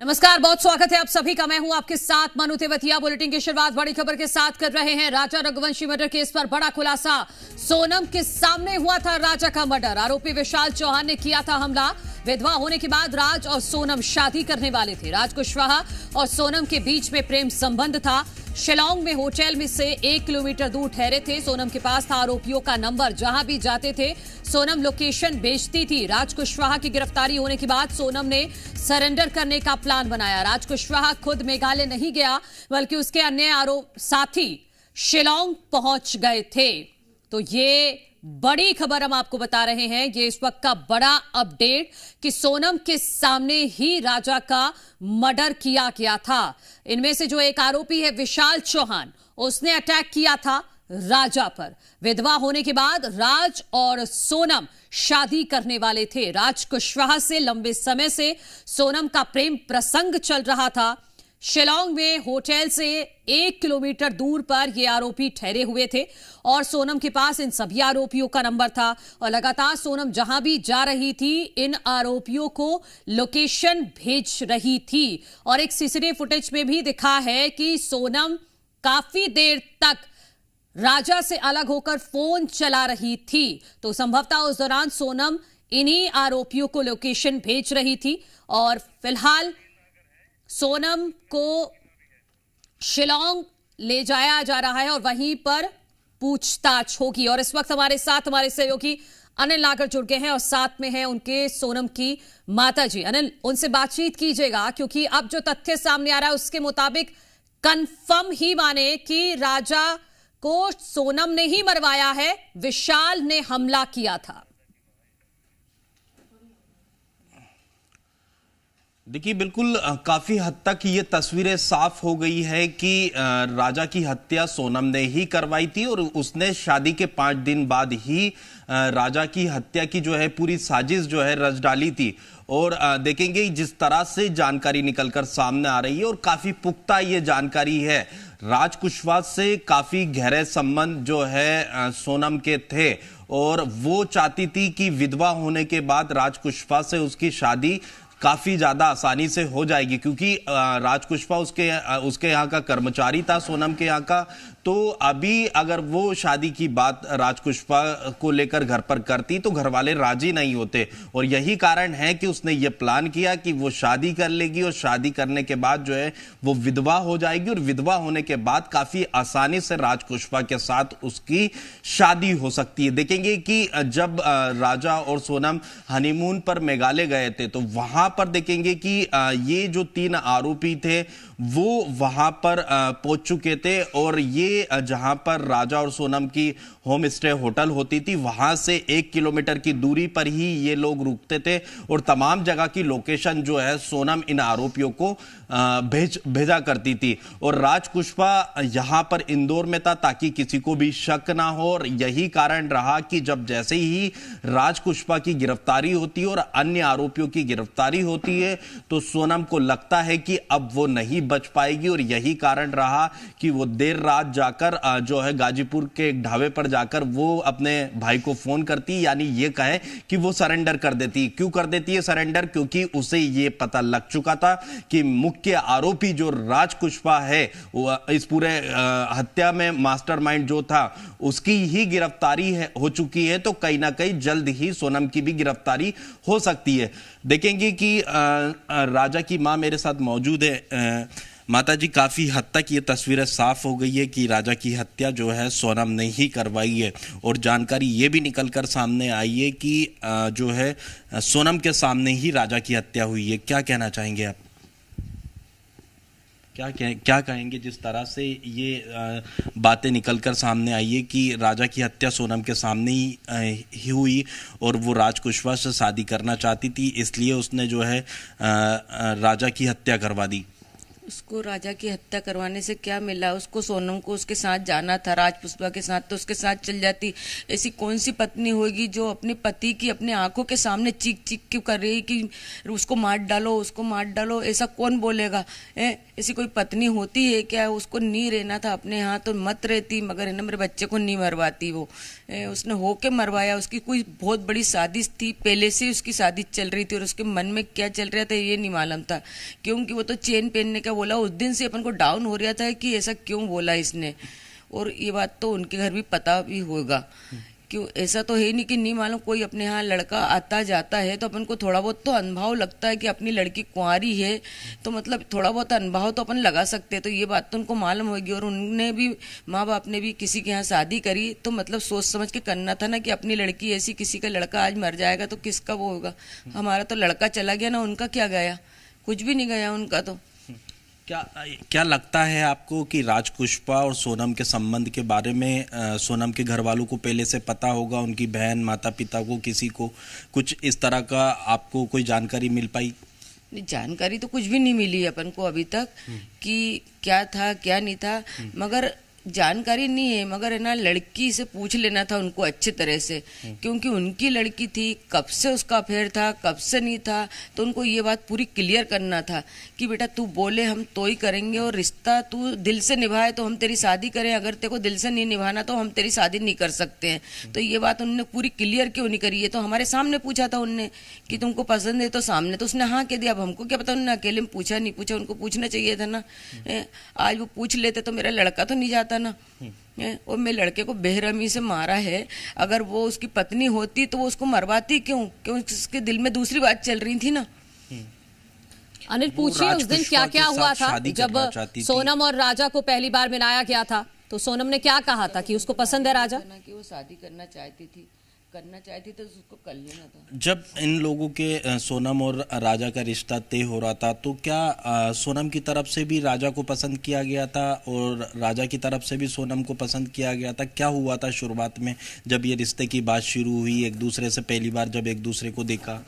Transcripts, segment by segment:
नमस्कार, बहुत स्वागत है आप सभी का। मैं हूं आपके साथ मनु तेवतिया। बुलेटिन की शुरुआत बड़ी खबर के साथ कर रहे हैं। राजा रघुवंशी मर्डर केस पर बड़ा खुलासा। सोनम के सामने हुआ था राजा का मर्डर। आरोपी विशाल चौहान ने किया था हमला। विधवा होने के बाद राज और सोनम शादी करने वाले थे। राज कुशवाहा और सोनम के बीच में प्रेम संबंध था। शिलांग में होटल में से 1 किलोमीटर दूर ठहरे थे। सोनम के पास था आरोपियों का नंबर। जहां भी जाते थे सोनम लोकेशन भेजती थी। राज कुशवाहा की गिरफ्तारी होने के बाद सोनम ने सरेंडर करने का प्लान बनाया। राज कुशवाहा खुद मेघालय नहीं गया, बल्कि उसके अन्य साथी शिलांग पहुंच गए थे। तो ये बड़ी खबर हम आपको बता रहे हैं। ये इस वक्त का बड़ा अपडेट कि सोनम के सामने ही राजा का मर्डर किया गया था। इनमें से जो एक आरोपी है विशाल चौहान, उसने अटैक किया था राजा पर। विधवा होने के बाद राज और सोनम शादी करने वाले थे। राज कुशवाहा से लंबे समय से सोनम का प्रेम प्रसंग चल रहा था। शिलांग में होटल से 1 किलोमीटर दूर पर ये आरोपी ठहरे हुए थे और सोनम के पास इन सभी आरोपियों का नंबर था और लगातार सोनम जहां भी जा रही थी इन आरोपियों को लोकेशन भेज रही थी। और एक सीसीटीवी फुटेज में भी दिखा है कि सोनम काफी देर तक राजा से अलग होकर फोन चला रही थी। तो संभवतः उस दौरान सोनम इन्हीं आरोपियों को लोकेशन भेज रही थी और फिलहाल सोनम को शिलांग ले जाया जा रहा है और वहीं पर पूछताछ होगी। और इस वक्त हमारे साथ हमारे सहयोगी अनिल नागर जुड़ गए हैं और साथ में है उनके सोनम की माताजी। अनिल, उनसे बातचीत कीजिएगा, क्योंकि अब जो तथ्य सामने आ रहा है उसके मुताबिक कंफर्म ही माने कि राजा को सोनम ने ही मरवाया है, विशाल ने हमला किया था। देखिए, बिल्कुल काफी हद तक ये तस्वीरें साफ हो गई है कि राजा की हत्या सोनम ने ही करवाई थी और उसने शादी के 5 दिन बाद ही राजा की हत्या की जो है पूरी साजिश जो है रच डाली थी। और देखेंगे जिस तरह से जानकारी निकलकर सामने आ रही है और काफी पुख्ता ये जानकारी है। राज कुशवाहा से काफी गहरे संबंध जो है सोनम के थे और वो चाहती थी कि विधवा होने के बाद राज कुशवाहा से उसकी शादी काफी ज्यादा आसानी से हो जाएगी, क्योंकि राज कुशवाहा उसके यहाँ का कर्मचारी था, सोनम के यहाँ का। तो अभी अगर वो शादी की बात राज कुशवाहा को लेकर घर पर करती तो घर वाले राजी नहीं होते और यही कारण है कि उसने ये प्लान किया कि वो शादी कर लेगी और शादी करने के बाद जो है वो विधवा हो जाएगी और विधवा होने के बाद काफी आसानी से राज कुशवाहा के साथ उसकी शादी हो सकती है। देखेंगे कि जब राजा और सोनम हनीमून पर मेघालय गए थे तो वहां पर देखेंगे कि ये जो 3 आरोपी थे वो वहां पर पहुंच चुके थे और ये जहां पर राजा और सोनम की होम स्टे होटल होती थी वहां से 1 किलोमीटर की दूरी पर ही ये लोग रुकते थे और तमाम जगह की लोकेशन जो है सोनम इन आरोपियों को भेजा करती थी। और राज कुशवाहा यहां पर इंदौर में था ताकि किसी को भी शक ना हो और यही कारण रहा कि जब जैसे ही राज कुशवाहा की गिरफ्तारी होती है और अन्य आरोपियों की गिरफ्तारी होती है तो सोनम को लगता है कि अब वो नहीं बच पाएगी और यही कारण रहा कि वो देर रात जाकर जो है गाजीपुर के एक ढाबे पर जाकर वो अपने भाई को फोन करती, यानी ये कहे कि वो सरेंडर कर देती। क्यों कर देती है सरेंडर? क्योंकि उसे ये पता लग चुका था कि मुख्य आरोपी जो राज कुशवाहा है इस पूरे हत्या में मास्टरमाइंड जो था उसकी ही गिरफ्तारी हो चुकी है। तो कहीं ना कहीं जल्द ही सोनम की भी गिरफ्तारी हो सकती है। देखेंगे कि राजा की मां मेरे साथ मौजूद है। माता जी, काफी हद तक ये तस्वीरें साफ हो गई है कि राजा की हत्या जो है सोनम ने ही करवाई है और जानकारी ये भी निकलकर सामने आई है कि जो है सोनम के सामने ही राजा की हत्या हुई है। क्या कहना चाहेंगे आप? क्या कहेंगे जिस तरह से ये बातें निकलकर सामने आई है कि राजा की हत्या सोनम के सामने ही हुई और वो राज कुशवाहा से शादी करना चाहती थी, इसलिए उसने जो है राजा की हत्या करवा दी। उसको राजा की हत्या करवाने से क्या मिला? उसको सोनम को उसके साथ जाना था, राजपुष्पा के साथ, तो उसके साथ चल जाती। ऐसी कौन सी पत्नी होगी जो अपने पति की अपने आंखों के सामने चीख चीख क्यों कर रही है कि उसको मार डालो, उसको मार डालो? ऐसा कौन बोलेगा? ऐसी कोई पत्नी होती है क्या? उसको नहीं रहना था अपने यहाँ तो मत रहती, मगर है ना मेरे बच्चे को नहीं मरवाती वो। उसने होके मरवाया। उसकी कोई बहुत बड़ी साजिश थी, पहले से उसकी साजिश चल रही थी और उसके मन में क्या चल रहा था ये नहीं मालूम था, क्योंकि वो तो चेन पहनने का बोला। उस दिन से अपन को डाउन हो रहा था कि ऐसा क्यों बोला इसने, और ये बात तो उनके घर भी पता भी होगा। क्यों ऐसा तो है नहीं कि नहीं मालूम। कोई अपने यहाँ लड़का आता जाता है तो अपन को थोड़ा बहुत तो अनुभव लगता है कि अपनी लड़की कुंवारी है, तो मतलब थोड़ा बहुत अनुभव तो अपन लगा सकते हैं। तो ये बात तो उनको मालूम होगी, और उनने भी, माँ बाप ने भी किसी के यहाँ शादी करी तो मतलब सोच समझ के करना था ना, कि अपनी लड़की ऐसी, किसी का लड़का आज मर जाएगा तो किसका वो होगा? हमारा तो लड़का चला गया ना, उनका क्या गया? कुछ भी नहीं गया उनका तो। क्या लगता है आपको कि राजपुष्पा और सोनम के संबंध के बारे में सोनम के घर वालों को पहले से पता होगा? उनकी बहन, माता पिता को, किसी को कुछ इस तरह का आपको कोई जानकारी मिल पाई? जानकारी तो कुछ भी नहीं मिली अपन को अभी तक कि क्या था क्या नहीं था, मगर जानकारी नहीं है। मगर है ना, लड़की से पूछ लेना था उनको अच्छे तरह से, क्योंकि उनकी लड़की थी, कब से उसका अफेयर था, कब से नहीं था, तो उनको ये बात पूरी क्लियर करना था कि बेटा तू बोले हम तो ही करेंगे, और रिश्ता तू दिल से निभाए तो हम तेरी शादी करें, अगर तेरे को दिल से नहीं निभाना तो हम तेरी शादी नहीं कर सकते हैं। तो ये बात उन्होंने पूरी क्लियर क्यों नहीं करी? है तो हमारे सामने पूछा था उनने कि तुमको पसंद है, तो सामने तो उसने हाँ कह दिया। अब हमको क्या पता, उन्होंने अकेले में पूछा नहीं पूछा, उनको पूछना चाहिए था ना। आज वो पूछ लेते तो मेरा लड़का तो नहीं जाता ना। और मैं लड़के को बेरहमी से मारा है, अगर वो उसकी पत्नी होती तो वो उसको मरवाती क्यों? क्यों उसके दिल में दूसरी बात चल रही थी ना। अनिल, पूछिए उस दिन क्या क्या हुआ था जब सोनम और राजा को पहली बार मिलाया गया था, तो सोनम ने क्या कहा था कि उसको पसंद है राजा? कि वो शादी करना चाहती थी तो उसको कर लेना था। जब इन लोगों के सोनम और राजा का रिश्ता तय हो रहा था, तो क्या सोनम की तरफ से भी राजा को पसंद किया गया था और राजा की तरफ से भी सोनम को पसंद किया गया था? क्या हुआ था शुरुआत में जब ये रिश्ते की बात शुरू हुई, एक दूसरे से पहली बार जब एक दूसरे को देखा?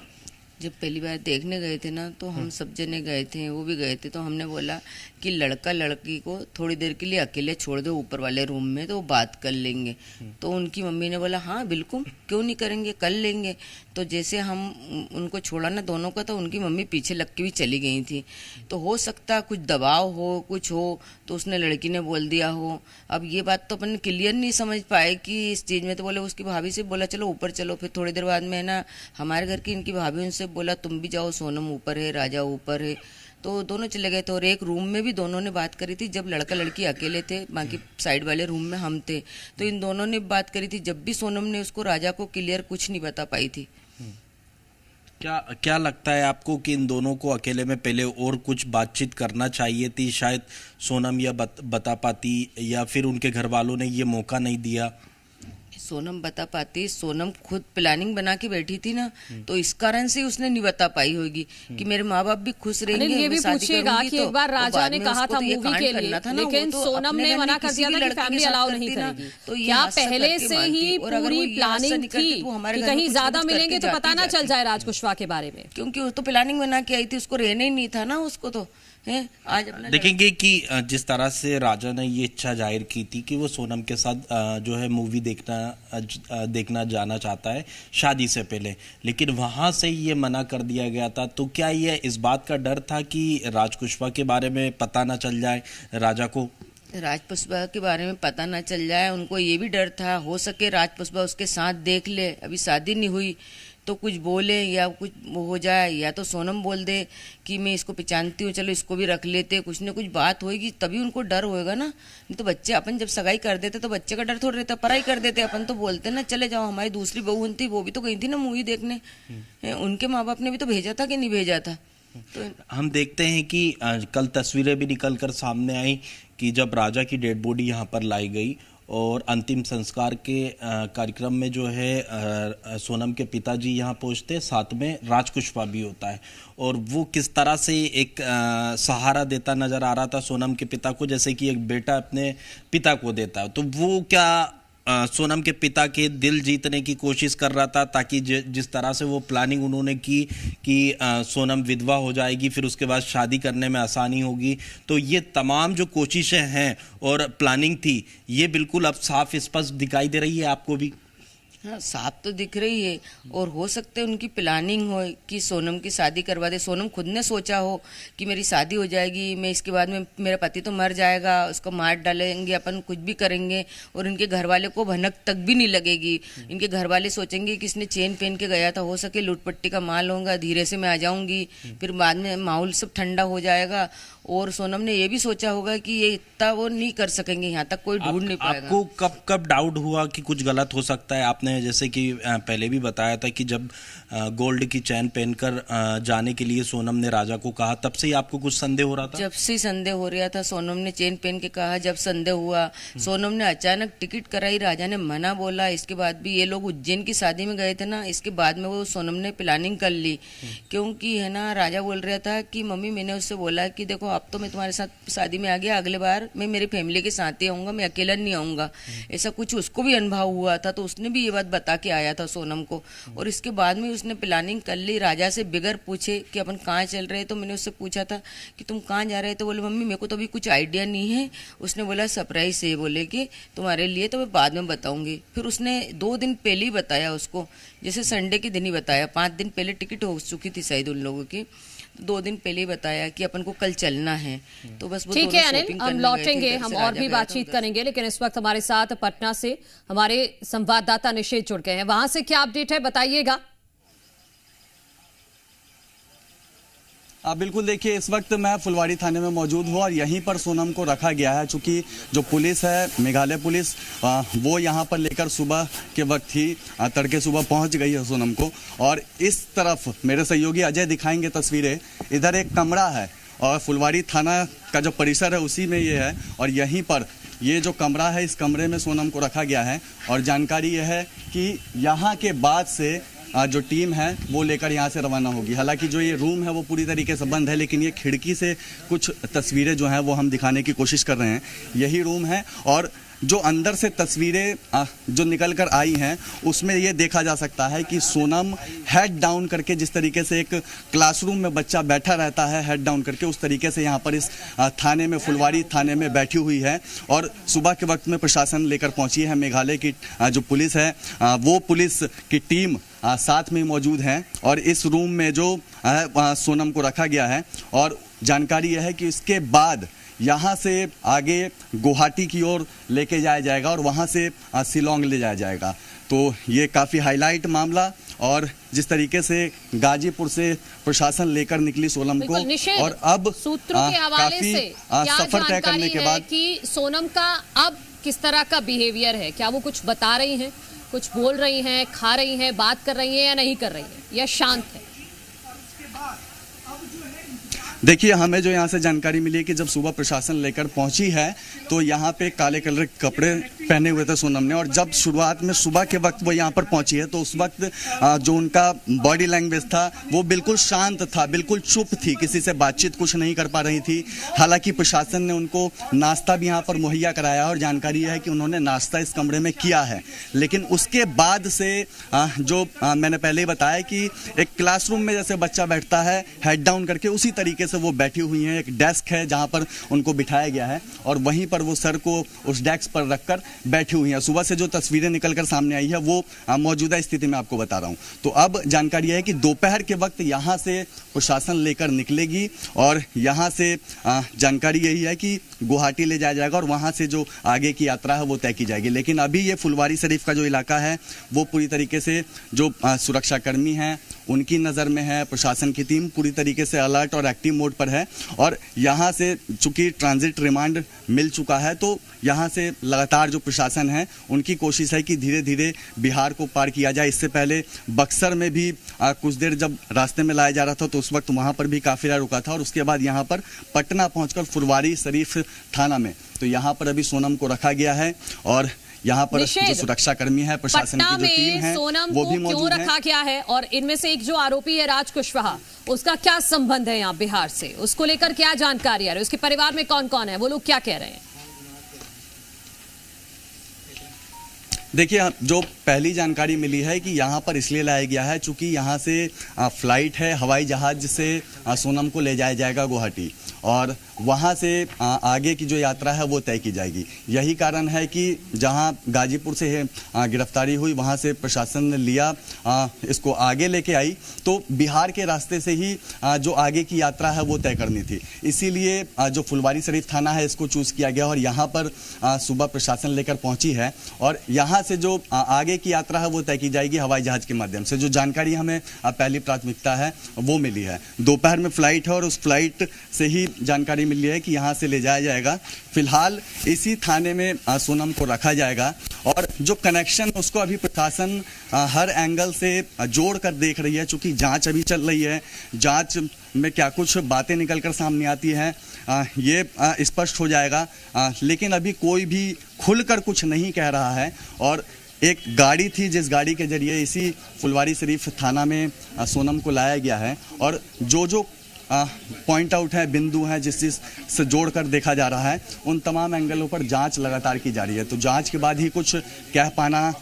जब पहली बार देखने गए थे ना, तो हम सब जने गए थे, वो भी गए थे, तो हमने बोला कि लड़का लड़की को थोड़ी देर के लिए अकेले छोड़ दो ऊपर वाले रूम में, तो बात कर लेंगे। तो उनकी मम्मी ने बोला हाँ बिल्कुल, क्यों नहीं करेंगे, कर लेंगे। तो जैसे हम उनको छोड़ा ना दोनों का, तो उनकी मम्मी पीछे लग के भी चली गई थी। तो हो सकता कुछ दबाव हो, कुछ हो, तो उसने लड़की ने बोल दिया हो। अब ये बात तो अपन क्लियर नहीं समझ पाए कि इस चीज़ में। तो बोले उसकी भाभी से बोला चलो ऊपर चलो। फिर थोड़ी देर बाद में ना हमारे घर की इनकी भाभी उनसे बोला तुम भी जाओ, सोनम ऊपर है, राजा ऊपर है। तो दोनों चले गए थे, और एक रूम में भी दोनों ने बात करी थी जब लड़का लड़की अकेले थे, बाकी साइड वाले रूम में हम थे। तो इन दोनों ने बात करी थी, जब भी सोनम ने उसको राजा को क्लियर कुछ नहीं बता पाई थी। क्या लगता है आपको कि इन दोनों को अकेले में पहले और कुछ बातचीत करना चाहिए थी? शायद सोनम यह बता पाती, या फिर उनके घर वालों ने ये मौका नहीं दिया? सोनम बता पाती, सोनम खुद प्लानिंग बना के बैठी थी ना, तो इस कारण से उसने नहीं बता पाई होगी कि मेरे माँ बाप भी खुश रहेंगे। ये भी पूछिएगा कि एक बार राजा ने कहा था मूवी के लिए, लेकिन सोनम ने मना कर दिया था कि फैमिली अलाउ नहीं करेगी। तो क्या पहले से ही पूरी प्लानिंग थी कि कहीं ज्यादा मिलेंगे तो पता ना चल जाए राजपुष्पा के बारे में? क्योंकि वो तो प्लानिंग बना के आई थी, उसको रहना ही नहीं था ना उसको। तो आज देखेंगे कि जिस तरह से राजा ने ये इच्छा जाहिर की थी कि वो सोनम के साथ जो है मूवी देखना जाना चाहता है शादी से पहले, लेकिन वहां से ये मना कर दिया गया था। तो क्या ये इस बात का डर था कि राजपुष्पा के बारे में पता ना चल जाए राजा को? राजपुष्पा के बारे में पता ना चल जाए, उनको ये भी डर था हो सके राजपुष्पा उसके साथ देख ले, अभी शादी नहीं हुई तो कुछ बोले या कुछ हो जाए, या तो सोनम बोल दे कि मैं इसको पहचानती हूँ, चलो इसको भी रख लेते, कुछ ना कुछ बात होगी तभी उनको डर होएगा ना। नहीं तो बच्चे, अपन जब सगाई कर देते तो बच्चे का डर थोड़ा रहता, पढ़ाई कर देते अपन तो बोलते ना चले जाओ। हमारी दूसरी बहू थी, वो भी तो गई थी ना मूवी देखने, उनके माँ बाप ने भी तो भेजा था कि नहीं भेजा था। तो हम देखते हैं कि कल तस्वीरें भी निकल कर सामने आई कि जब राजा की डेड बॉडी यहाँ पर लाई गई और अंतिम संस्कार के कार्यक्रम में जो है सोनम के पिताजी यहाँ पहुँचते, साथ में राजपुष्पा भी होता है, और वो किस तरह से एक सहारा देता नजर आ रहा था सोनम के पिता को, जैसे कि एक बेटा अपने पिता को देता है। तो वो क्या सोनम के पिता के दिल जीतने की कोशिश कर रहा था, ताकि जिस तरह से वो प्लानिंग उन्होंने की कि सोनम विधवा हो जाएगी, फिर उसके बाद शादी करने में आसानी होगी, तो ये तमाम जो कोशिशें हैं और प्लानिंग थी, ये बिल्कुल अब साफ स्पष्ट दिखाई दे रही है आपको भी? हाँ, साफ तो दिख रही है। और हो सकते उनकी प्लानिंग हो कि सोनम की शादी करवा दे। सोनम खुद ने सोचा हो कि मेरी शादी हो जाएगी, मैं इसके बाद में मेरा पति तो मर जाएगा, उसको मार डालेंगे, अपन कुछ भी करेंगे और इनके घर वाले को भनक तक भी नहीं लगेगी। इनके घर वाले सोचेंगे कि इसने चेन पहन के गया था, हो सके लूटपट्टी का माल होगा, धीरे से मैं आ जाऊंगी, फिर बाद में माहौल सब ठंडा हो जाएगा। और सोनम ने ये भी सोचा होगा कि ये इतना वो नहीं कर सकेंगे, यहाँ तक कोई ढूंढ नहीं पाएगा। आपको कब कब डाउट हुआ कि कुछ गलत हो सकता है? आपने जैसे कि पहले भी बताया था कि जब गोल्ड की चैन पहनकर जाने के लिए सोनम ने राजा को कहा, तब से ही आपको कुछ संदेह हो रहा था? जब से संदेह हो रहा था, सोनम ने चेन पहन के कहा, जब संदेह हुआ, सोनम ने अचानक टिकट कराई, राजा ने मना बोला। इसके बाद भी ये लोग उज्जैन की शादी में गए थे ना, इसके बाद में वो सोनम ने प्लानिंग कर ली, क्योंकि है ना राजा बोल रहा था कि मम्मी मैंने उससे बोला कि देखो अब तो मैं तुम्हारे साथ शादी में आ गया, अगले बार मैं मेरी फैमिली के साथ ही आऊंगा, मैं अकेला नहीं आऊंगा। ऐसा कुछ उसको भी अनुभव हुआ था, तो उसने भी ये बात बता के आया था सोनम को। और इसके बाद में उसने प्लानिंग कर ली राजा से बिगर पूछे कि अपन कहाँ चल रहे हैं। तो मैंने उससे पूछा था कि तुम कहाँ जा रहे हैं, तो बोले मम्मी मेरे को तो अभी कुछ आइडिया नहीं है। उसने बोला सरप्राइज है, बोले कि तुम्हारे लिए तो मैं बाद में बताऊंगी। फिर उसने 2 दिन पहले ही बताया उसको, जैसे संडे के दिन ही बताया। 5 दिन पहले टिकट हो चुकी थी शायद उन लोगों की, 2 दिन पहले ही बताया कि अपन को कल चलना है। तो बस वो ठीक है अनिल, हम लौटेंगे, हम और भी बातचीत करेंगे, लेकिन इस वक्त हमारे साथ पटना से हमारे संवाददाता निषेध जुड़ गए हैं। वहां से क्या अपडेट है बताइएगा। बिल्कुल, देखिए इस वक्त मैं फुलवाड़ी थाने में मौजूद हूँ और यहीं पर सोनम को रखा गया है। चूंकि जो पुलिस है, मेघालय पुलिस, वो यहाँ पर लेकर सुबह के वक्त ही तड़के सुबह पहुँच गई है सोनम को। और इस तरफ मेरे सहयोगी अजय दिखाएंगे तस्वीरें, इधर एक कमरा है और फुलवाड़ी थाना का जो परिसर है उसी में ये है। और यहीं पर ये जो कमरा है, इस कमरे में सोनम को रखा गया है। और जानकारी यह है कि यहाँ के बाद से जो टीम है वो लेकर यहाँ से रवाना होगी। हालांकि जो ये रूम है वो पूरी तरीके से बंद है, लेकिन ये खिड़की से कुछ तस्वीरें जो हैं वो हम दिखाने की कोशिश कर रहे हैं। यही रूम है और जो अंदर से तस्वीरें जो निकल कर आई हैं उसमें ये देखा जा सकता है कि सोनम हेड डाउन करके, जिस तरीके से एक क्लासरूम में बच्चा बैठा रहता है हेड डाउन करके, उस तरीके से यहाँ पर इस थाने में, फुलवाड़ी थाने में बैठी हुई है। और सुबह के वक्त में प्रशासन लेकर पहुँची है, मेघालय की जो पुलिस है वो पुलिस की टीम साथ में मौजूद है। और इस रूम में जो सोनम को रखा गया है, और जानकारी यह है कि इसके बाद यहाँ से आगे गुवाहाटी की ओर लेके जाया जाएगा और वहाँ से शिलोंग ले जाया जाएगा। तो ये काफ़ी हाईलाइट मामला, और जिस तरीके से गाजीपुर से प्रशासन लेकर निकली सोनम को, और अब सूत्रों के हवाले से सफर तय करने के बाद कि सोनम का अब किस तरह का बिहेवियर है, क्या वो कुछ बता रही हैं, कुछ बोल रही हैं, खा रही हैं, बात कर रही हैं या नहीं कर रही हैं, या शांत है? देखिए, हमें जो यहाँ से जानकारी मिली है कि जब सुबह प्रशासन लेकर पहुंची है तो यहाँ पे काले कलर के कपड़े पहने हुए थे सोनम ने। और जब शुरुआत में सुबह के वक्त वो यहाँ पर पहुंची है तो उस वक्त जो उनका बॉडी लैंग्वेज था वो बिल्कुल शांत था, बिल्कुल चुप थी, किसी से बातचीत कुछ नहीं कर पा रही थी। हालांकि प्रशासन ने उनको नाश्ता भी यहाँ पर मुहैया कराया और जानकारी है कि उन्होंने नाश्ता इस कमरे में किया है। लेकिन उसके बाद से जो मैंने पहले ही बताया कि एक क्लासरूम में जैसे बच्चा बैठता है हेड डाउन करके, उसी तरीके से वो बैठी हुई हैं। एक डेस्क है जहां पर उनको बिठाया गया है और वहीं पर वो सर को उस डेस्क पर रखकर बैठी हुई हैं। सुबह से जो तस्वीरें निकलकर सामने आई है वो मौजूदा स्थिति में आपको बता रहा हूं। तो अब जानकारी है कि दोपहर के वक्त यहां से प्रशासन लेकर निकलेगी और यहां से जानकारी यही है कि गुवाहाटी ले जाया जाएगा और वहां से जो आगे की यात्रा है वो तय की जाएगी। लेकिन अभी ये फुलवाड़ी शरीफ का जो इलाका है वो पूरी तरीके से जो सुरक्षाकर्मी हैं उनकी नज़र में है। प्रशासन की टीम पूरी तरीके से अलर्ट और एक्टिव मोड पर है और यहाँ से चूंकि ट्रांजिट रिमांड मिल चुका है तो यहाँ से लगातार जो प्रशासन है उनकी कोशिश है कि धीरे धीरे बिहार को पार किया जाए। इससे पहले बक्सर में भी कुछ देर जब रास्ते में लाया जा रहा था तो उस वक्त वहाँ पर भी काफिला रुका था और उसके बाद यहाँ पर पटना पहुँचकर फुलवाड़ी शरीफ थाना में, तो यहाँ पर अभी सोनम को रखा गया है और यहाँ पर जो सुरक्षाकर्मी है, प्रशासन की जो टीम है वो भी मौजूद है। रखा गया है और इनमें से एक जो आरोपी है राज कुशवाहा, उसका क्या संबंध है यहाँ बिहार से, उसको लेकर क्या जानकारी आ रही है, उसके परिवार में कौन कौन है, वो लोग क्या कह रहे हैं? देखिए, जो पहली जानकारी मिली है कि यहाँ पर इसलिए लाया गया है चूंकि यहाँ से फ्लाइट है, हवाई जहाज से सोनम को ले जाया जाएगा गुवाहाटी और वहाँ से आगे की जो यात्रा है वो तय की जाएगी। यही कारण है कि जहाँ गाजीपुर से गिरफ्तारी हुई वहाँ से प्रशासन ने लिया, इसको आगे लेके आई, तो बिहार के रास्ते से ही जो आगे की यात्रा है वो तय करनी थी। इसीलिए जो फुलवारी शरीफ थाना है इसको चूज किया गया और यहाँ पर सुबह प्रशासन लेकर पहुंची है और यहाँ से जो आगे की यात्रा है वो तय की जाएगी हवाई जहाज के माध्यम से। जो जानकारी हमें पहली प्राथमिकता है वो मिली है। दोपहर में फ्लाइट है और उस फ्लाइट से ही जानकारी मिली है कि यहाँ से ले जाया जाएगा। फिलहाल इसी थाने में सोनम को रखा जाएगा और जो कनेक्शन उसको अभी प्रशासन हर एंगल से जोड़ कर देख रही है। चूंकि जांच अभी चल रही है, जांच में क्या कुछ बातें निकलकर सामने आती हैं ये स्पष्ट हो जाएगा, लेकिन अभी कोई भी खुलकर कुछ नहीं कह रहा है। और एक गाड़ी थी जिस गाड़ी के जरिए इसी फुलवारी शरीफ थाना में सोनम को लाया गया है और जो पॉइंट आउट है, बिंदु हैं जिस चीज़ से जोड़कर देखा जा रहा है, उन तमाम एंगलों पर जांच लगातार की जा रही है। तो जांच के बाद ही कुछ कह पाना,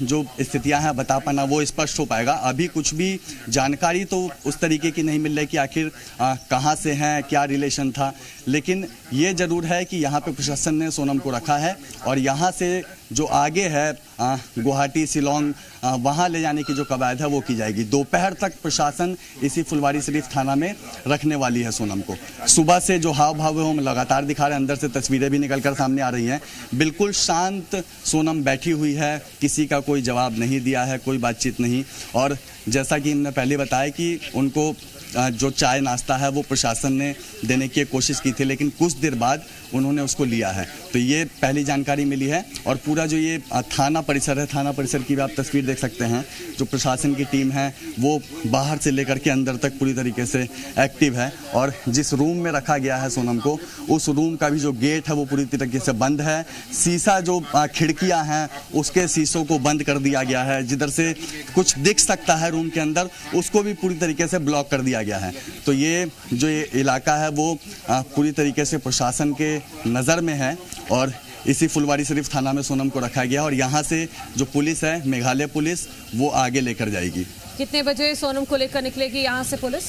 जो स्थितियां हैं बता पाना वो स्पष्ट हो पाएगा। अभी कुछ भी जानकारी तो उस तरीके की नहीं मिल रही कि आखिर कहां से हैं, क्या रिलेशन था, लेकिन ये जरूर है कि यहाँ पे प्रशासन ने सोनम को रखा है और यहाँ से जो आगे है गुवाहाटी, शिलोंग, वहाँ ले जाने की जो कवायद है वो की जाएगी। दोपहर तक प्रशासन इसी फुलवारी शरीफ थाना में रखने वाली है सोनम को। सुबह से जो हाव भाव है हम लगातार दिखा रहे हैं, अंदर से तस्वीरें भी निकलकर सामने आ रही हैं। बिल्कुल शांत सोनम बैठी हुई है, किसी का कोई जवाब नहीं दिया है, कोई बातचीत नहीं। और जैसा कि हमने पहले बताया कि उनको जो चाय नाश्ता है वो प्रशासन ने देने की कोशिश की थी, लेकिन कुछ देर बाद उन्होंने उसको लिया है। तो ये पहली जानकारी मिली है और पूरा जो ये थाना परिसर है, थाना परिसर की भी आप तस्वीर देख सकते हैं। जो प्रशासन की टीम है वो बाहर से लेकर के अंदर तक पूरी तरीके से एक्टिव है और जिस रूम में रखा गया है सोनम को, उस रूम का भी जो गेट है वो पूरी तरीके से बंद है। शीशा जो खिड़कियां हैं उसके शीशों को बंद कर दिया गया है। जिधर से कुछ दिख सकता है रूम के अंदर उसको भी पूरी तरीके से ब्लॉक कर दिया गया है। तो ये जो ये इलाका है वो पूरी तरीके से प्रशासन के नज़र में है और इसी फुलवारी शरीफ थाना में सोनम को रखा गया और यहाँ से जो पुलिस है, मेघालय पुलिस, वो आगे लेकर जाएगी। कितने बजे सोनम को लेकर निकलेगी यहाँ से पुलिस?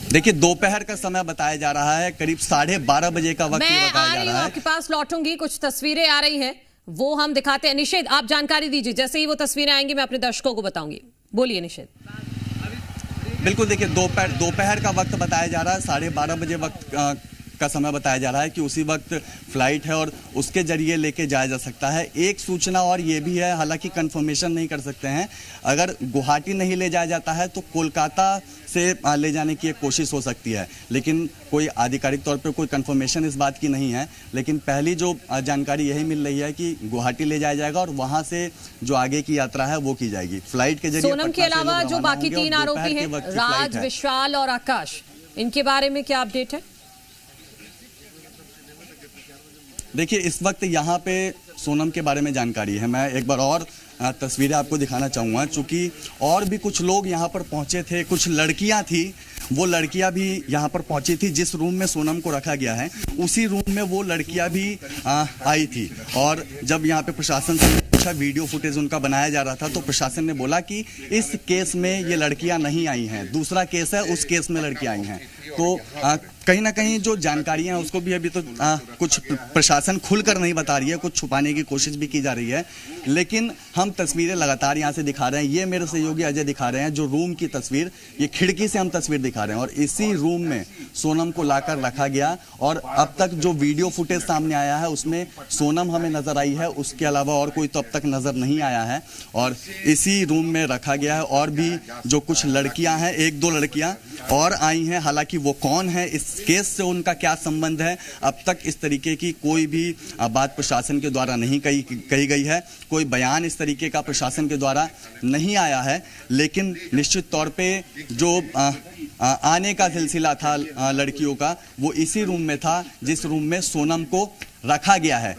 देखिए, दोपहर का समय बताया जा रहा है, करीब 12:30 बजे का वक्त बताया जा रहा है। आपके पास लौटूंगी, कुछ तस्वीरें आ रही हैं वो हम दिखाते हैं। निषेध, आप जानकारी दीजिए, जैसे ही वो तस्वीरें आएंगी मैं अपने दर्शकों को बताऊंगी। बोलिए निषेध। बिल्कुल, देखिए दोपहर का वक्त बताया जा रहा है, 12:30 बजे वक्त का समय बताया जा रहा है कि उसी वक्त फ्लाइट है और उसके जरिए लेके जाया जा सकता है। एक सूचना और ये भी है, हालांकि कंफर्मेशन नहीं कर सकते हैं, अगर गुवाहाटी नहीं ले जाया जाता है तो कोलकाता से ले जाने की एक कोशिश हो सकती है, लेकिन कोई आधिकारिक तौर पे कोई कंफर्मेशन इस बात की नहीं है। लेकिन पहली जो जानकारी यही मिल रही है कि गुवाहाटी ले जाया जाएगा और वहां से जो आगे की यात्रा है वो की जाएगी फ्लाइट के जरिए। सोनम के अलावा जो बाकी 3 आरोपी हैं, राज, विशाल और आकाश, इनके बारे में क्या अपडेट है? देखिए, इस वक्त यहाँ पे सोनम के बारे में जानकारी है। मैं एक बार और तस्वीरें आपको दिखाना चाहूँगा, चूँकि और भी कुछ लोग यहाँ पर पहुँचे थे, कुछ लड़कियाँ थी, वो लड़कियाँ भी यहाँ पर पहुँची थी। जिस रूम में सोनम को रखा गया है उसी रूम में वो लड़कियाँ भी आई थी और जब यहाँ पे प्रशासन से पूछा, वीडियो फुटेज उनका बनाया जा रहा था, तो प्रशासन ने बोला कि इस केस में ये लड़कियाँ नहीं आई हैं, दूसरा केस है, उस केस में लड़कियाँ आई हैं। तो कहीं ना कहीं जो जानकारियां हैं उसको भी अभी तो कुछ प्रशासन खुलकर नहीं बता रही है, कुछ छुपाने की कोशिश भी की जा रही है, लेकिन हम तस्वीरें लगातार यहाँ से दिखा रहे हैं। ये मेरे सहयोगी अजय दिखा रहे हैं जो रूम की तस्वीर, ये खिड़की से हम तस्वीर दिखा रहे हैं और इसी रूम में सोनम को लाकर रखा गया और अब तक जो वीडियो फुटेज सामने आया है उसमें सोनम हमें नजर आई है, उसके अलावा और कोई तो अब तक नजर नहीं आया है और इसी रूम में रखा गया है। और भी जो कुछ लड़कियां हैं, 1-2 लड़कियां और आई हैं, हालांकि वो कौन है, इस केस से उनका क्या संबंध है, अब तक इस तरीके की कोई भी बात प्रशासन के द्वारा नहीं कही गई है, कोई बयान इस तरीके का प्रशासन के द्वारा नहीं आया है। लेकिन निश्चित तौर पे जो आने का सिलसिला था लड़कियों का, वो इसी रूम में था जिस रूम में सोनम को रखा गया है।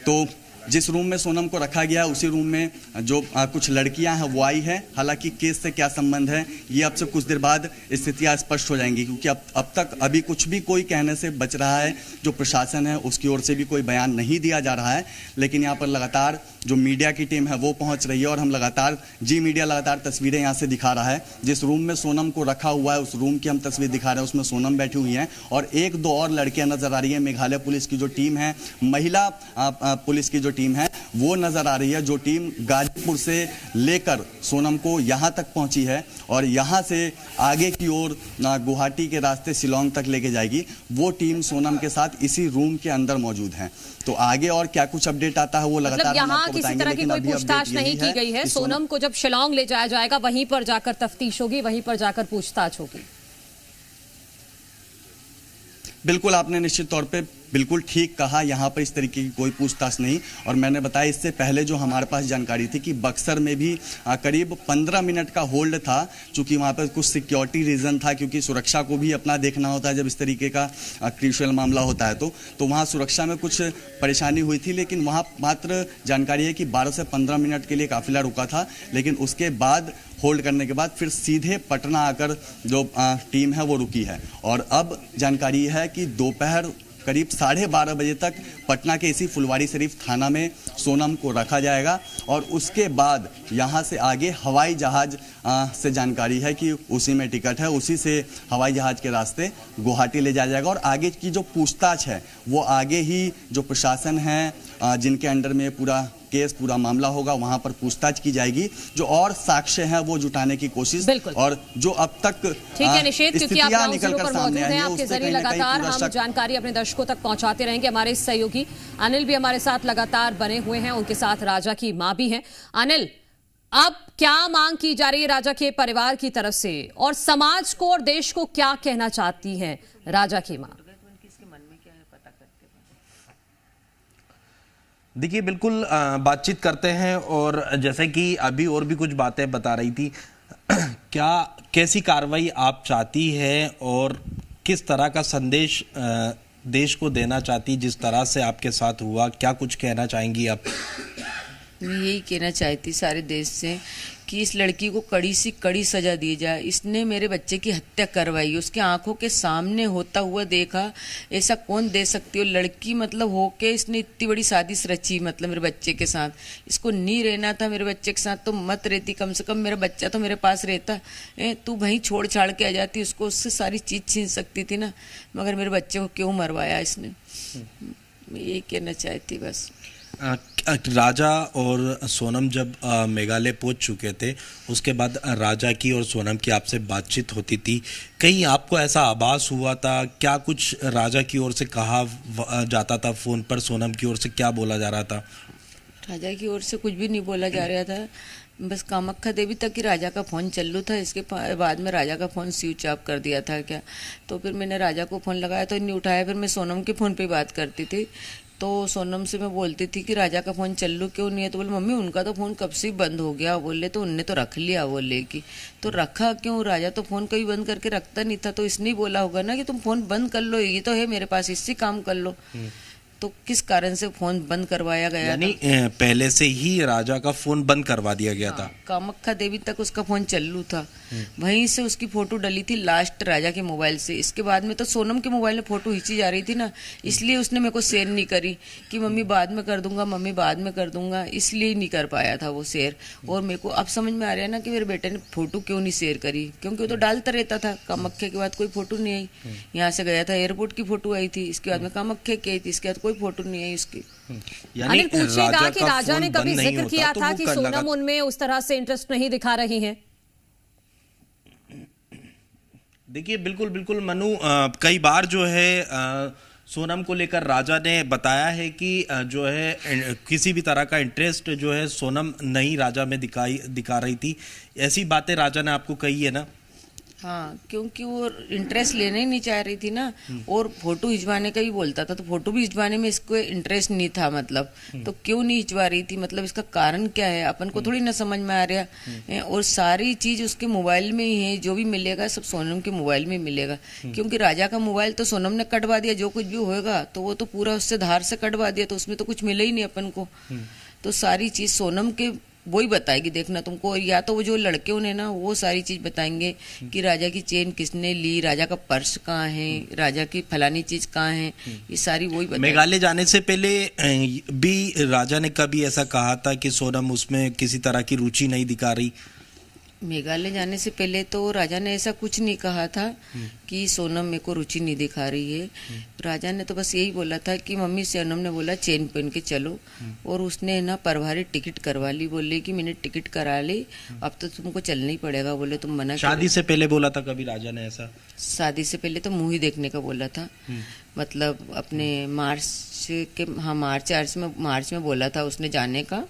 तो जिस रूम में सोनम को रखा गया उसी रूम में जो कुछ लड़कियां हैं वो आई है। हालांकि केस से क्या संबंध है ये अब से कुछ देर बाद स्थितियां स्पष्ट हो जाएंगी, क्योंकि अब तक अभी कुछ भी कोई कहने से बच रहा है। जो प्रशासन है उसकी ओर से भी कोई बयान नहीं दिया जा रहा है, लेकिन यहाँ पर लगातार जो मीडिया की टीम है वो पहुंच रही है और हम लगातार जी मीडिया लगातार तस्वीरें यहाँ से दिखा रहा है। जिस रूम में सोनम को रखा हुआ है उस रूम की हम तस्वीर दिखा रहे हैं, उसमें सोनम बैठी हुई हैं और एक दो और लड़कियां नजर आ रही हैं। मेघालय पुलिस की जो टीम है, महिला पुलिस की जो टीम है वो नजर आ रही है। जो टीम गाजीपुर से लेकर सोनम को यहाँ तक पहुंची है और यहाँ से आगे की ओर गुवाहाटी के रास्ते शिलोंग तक लेके जाएगी, वो टीम सोनम के साथ इसी रूम के अंदर मौजूद है। तो आगे और क्या कुछ अपडेट आता है वो लगातार हम आपको किसी तरह की कोई पूछताछ नहीं की गई है। सोनम को जब शिलोंग ले जाया जाएगा वहीं पर जाकर तफ्तीश होगी, वहीं पर जाकर पूछताछ होगी। बिल्कुल, आपने निश्चित तौर पे बिल्कुल ठीक कहा, यहाँ पर इस तरीके की कोई पूछताछ नहीं। और मैंने बताया इससे पहले जो हमारे पास जानकारी थी कि बक्सर में भी करीब 15 मिनट का होल्ड था, चूंकि वहाँ पर कुछ सिक्योरिटी रीज़न था, क्योंकि सुरक्षा को भी अपना देखना होता है जब इस तरीके का क्रूशियल मामला होता है। तो वहाँ सुरक्षा में कुछ परेशानी हुई थी, लेकिन वहाँ मात्र जानकारी है कि 12 से 15 मिनट के लिए काफिला रुका था, लेकिन उसके बाद होल्ड करने के बाद फिर सीधे पटना आकर जो टीम है वो रुकी है। और अब जानकारी है कि दोपहर करीब 12:30 बजे तक पटना के इसी फुलवारी शरीफ थाना में सोनम को रखा जाएगा और उसके बाद यहाँ से आगे हवाई जहाज से जानकारी है कि उसी में टिकट है, उसी से हवाई जहाज के रास्ते गुवाहाटी ले जाया जाएगा। और आगे की जो पूछताछ है वो आगे ही जो प्रशासन है जिनके अंडर में पूरा केस पूरा मामला होगा वहां पर पूछताछ की जाएगी। जो और साक्ष्य हैं वो जुटाने की कोशिश और जो अब तक ठीक है निषेध, क्योंकि आप ग्राउंड जीरो पर मौजूद हैं, आपके जरिए लगातार हम जानकारी अपने दर्शकों तक पहुंचाते रहेंगे। हमारे सहयोगी अनिल भी हमारे साथ लगातार बने हुए हैं, उनके साथ राजा की मां भी हैं। अनिल, अब क्या मांग की जा रही है राजा के परिवार की तरफ से और समाज को और देश को क्या कहना चाहती है राजा की मां? देखिए, बिल्कुल बातचीत करते हैं और जैसे कि अभी और भी कुछ बातें बता रही थी, क्या कैसी कार्रवाई आप चाहती है और किस तरह का संदेश देश को देना चाहती, जिस तरह से आपके साथ हुआ, क्या कुछ कहना चाहेंगी आप? मैं यही कहना चाहती सारे देश से कि इस लड़की को कड़ी सी कड़ी सजा दी जाए। इसने मेरे बच्चे की हत्या करवाई, उसके आंखों के सामने होता हुआ देखा। ऐसा कौन दे सकती हो लड़की, मतलब होके इसने इतनी बड़ी साजिश रची, मतलब मेरे बच्चे के साथ। इसको नहीं रहना था मेरे बच्चे के साथ तो मत रहती, कम से कम मेरा बच्चा तो मेरे पास रहता। तू वहीं छोड़ छाड़ के आ जाती, उसको उससे सारी चीज़ छीन सकती थी ना, मगर मेरे बच्चे को क्यों मरवाया इसने। मैं यही कहना चाहती बस। राजा और सोनम जब मेघालय पहुंच चुके थे उसके बाद राजा की और सोनम की आपसे बातचीत होती थी, कहीं आपको ऐसा आभास हुआ था? क्या कुछ राजा की ओर से कहा जाता था फोन पर, सोनम की ओर से क्या बोला जा रहा था? राजा की ओर से कुछ भी नहीं बोला जा रहा था, बस कामाख्या देवी तक ही राजा का फ़ोन चालू था। इसके बाद में राजा का फ़ोन स्विच ऑफ कर दिया था क्या। तो फिर मैंने राजा को फ़ोन लगाया तो नहीं उठाया, फिर मैं सोनम के फ़ोन पे बात करती थी। तो सोनम से मैं बोलती थी कि राजा का फ़ोन चालू क्यों नहीं है, तो बोले मम्मी उनका तो फ़ोन कब से बंद हो गया। बोले तो उनने तो रख लिया, बोले कि तो रखा क्यों, राजा तो फ़ोन कभी बंद करके रखता नहीं था। तो इसने ही बोला होगा ना कि तुम फ़ोन बंद कर लो, ये तो है मेरे पास, इससे काम कर लो। तो किस कारण से फोन बंद करवाया गया? यानी पहले से ही राजा का फोन बंद करवा दिया गया था। कामाख्या देवी तक उसका फोन चालू था, वहीं से उसकी फोटो डली थी लास्ट राजा के मोबाइल से। इसके बाद में तो सोनम के मोबाइल में फोटो खींची जा रही थी ना, इसलिए उसने मेरे को शेयर नहीं करी कि मम्मी बाद में कर दूंगा, मम्मी बाद में कर दूंगा, इसलिए नहीं कर पाया था वो शेयर। और मेरे को अब समझ में आ रहा है ना कि मेरे बेटे ने फोटो क्यों नहीं शेयर करी, क्योंकि वो तो डालता रहता था। कामाख्या के बाद कोई फोटो नहीं आई, यहाँ से गया था एयरपोर्ट की फोटो आई थी, इसके बाद में कामाख्या की आई थी, इसके बाद कोई फोटो नहीं आई उसकी। अनिल पूछिएगा कि राजा ने कभी जिक्र किया था कि सोनम उनमें उस तरह से इंटरेस्ट नहीं दिखा रही हैं? देखिए, बिल्कुल बिल्कुल मनु, कई बार जो है सोनम को लेकर राजा ने बताया है कि जो है किसी भी तरह का इंटरेस्ट जो है सोनम नहीं राजा में दिखा रही थी। ऐसी बातें राजा ने आपको कही है ना? हाँ, क्योंकि वो इंटरेस्ट लेने ही नहीं चाह रही थी ना, और फोटो खिंचवाने का भी बोलता था, तो फोटो भी खिंचवाने में इसको इंटरेस्ट नहीं था, मतलब तो क्यों नहीं खिंचवा रही थी, मतलब इसका कारण क्या है अपन को थोड़ी ना समझ में आ रहा है। और सारी चीज उसके मोबाइल में ही है, जो भी मिलेगा सब सोनम के मोबाइल में मिलेगा, क्योंकि राजा का मोबाइल तो सोनम ने कटवा दिया, जो कुछ भी होएगा तो वो तो पूरा उससे धार से कटवा दिया, तो उसमें तो कुछ मिला ही नहीं अपन को। तो सारी चीज सोनम के वो ही बताएगी, देखना तुमको, या तो वो जो लड़के उन्हें ना वो सारी चीज बताएंगे कि राजा की चेन किसने ली, राजा का पर्स कहाँ है, राजा की फलानी चीज कहाँ है, ये सारी वही बताएंगे। मेघालय जाने से पहले भी राजा ने कभी ऐसा कहा था कि सोनम उसमें किसी तरह की रुचि नहीं दिखा रही? मेघालय जाने से पहले तो राजा ने ऐसा कुछ नहीं कहा था कि सोनम मेरे को रुचि नहीं दिखा रही है। राजा ने तो बस यही बोला था कि मम्मी, सोनम ने बोला चेन पहन के चलो, और उसने ना परवारी टिकट करवा ली, बोले कि मैंने टिकट करा ली, अब तो तुमको चलना ही पड़ेगा, बोले तुम मना। शादी से पहले बोला था कभी राजा ने ऐसा? शादी से पहले तो मूवी देखने का बोला था, मतलब अपने मार्च में बोला था उसने जाने का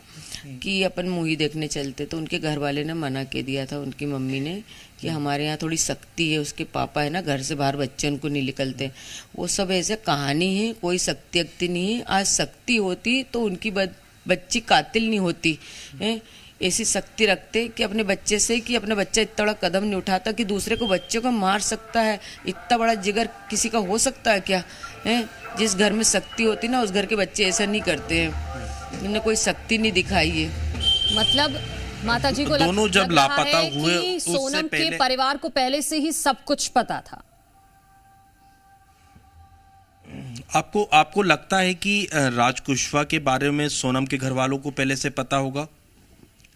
कि अपन मूवी देखने चलते, तो उनके घर वाले ने मना के दिया था, उनकी मम्मी ने, कि हमारे यहाँ थोड़ी सख्ती है, उसके पापा है ना घर से बाहर बच्चे उनको नहीं निकलते, वो सब ऐसे कहानी है, कोई सख्ती अख्ती नहीं है। आज सख्ती होती तो उनकी बच्ची कातिल नहीं होती है, ऐसी सख्ती रखते कि अपने बच्चे से, कि अपना बच्चा इतना बड़ा कदम नहीं उठाता कि दूसरे को बच्चे को मार सकता है, इतना बड़ा जिगर किसी का हो सकता है क्या है? जिस घर में सख्ती होती ना, उस घर के बच्चे ऐसा नहीं करते हैं, इन्होंने कोई सख्ती नहीं दिखाई है। मतलब माता जी को दोनों जब लापता हुए कि उससे सोनम पहले के परिवार को पहले से ही सब कुछ पता था। आपको लगता है कि राज कुशवाहा के बारे में सोनम के घर वालों को पहले से पता होगा?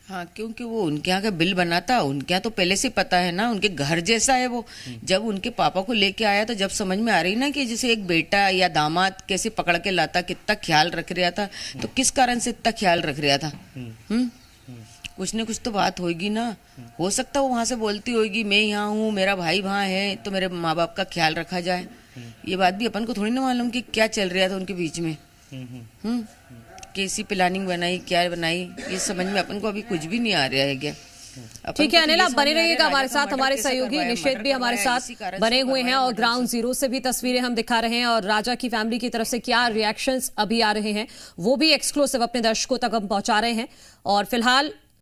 हाँ, क्योंकि वो उनके यहाँ का बिल बनाता, उनके यहाँ तो पहले से पता है ना, उनके घर जैसा है वो। जब उनके पापा को लेके आया तो जब समझ में आ रही ना कि जैसे एक बेटा या दामाद कैसे पकड़ के लाता, कितना ख्याल रख रहा था, तो किस कारण से इतना ख्याल रख रहा था। कुछ न कुछ तो बात होगी ना, हो सकता वो वहां से बोलती होगी मैं यहाँ हूँ, मेरा भाई वहाँ है, तो मेरे माँ बाप का ख्याल रखा जाए। ये बात भी अपन को थोड़ी ना मालूम कि क्या चल रहा था उनके बीच में, कैसी प्लानिंग बनाई, क्या बनाई, ये समझ में अपन को अभी कुछ भी नहीं आ रहा है क्या। ठीक है अनिल, आप बने रहिएगा हमारे साथ, हमारे सहयोगी निषेध भी हमारे साथ बने हुए हैं और ग्राउंड जीरो से भी तस्वीरें हम दिखा रहे हैं, और राजा की फैमिली की तरफ से क्या रिएक्शंस अभी आ रहे हैं वो भी एक्सक्लूसिव अपने दर्शकों तक हम पहुंचा रहे हैं। और फिलहाल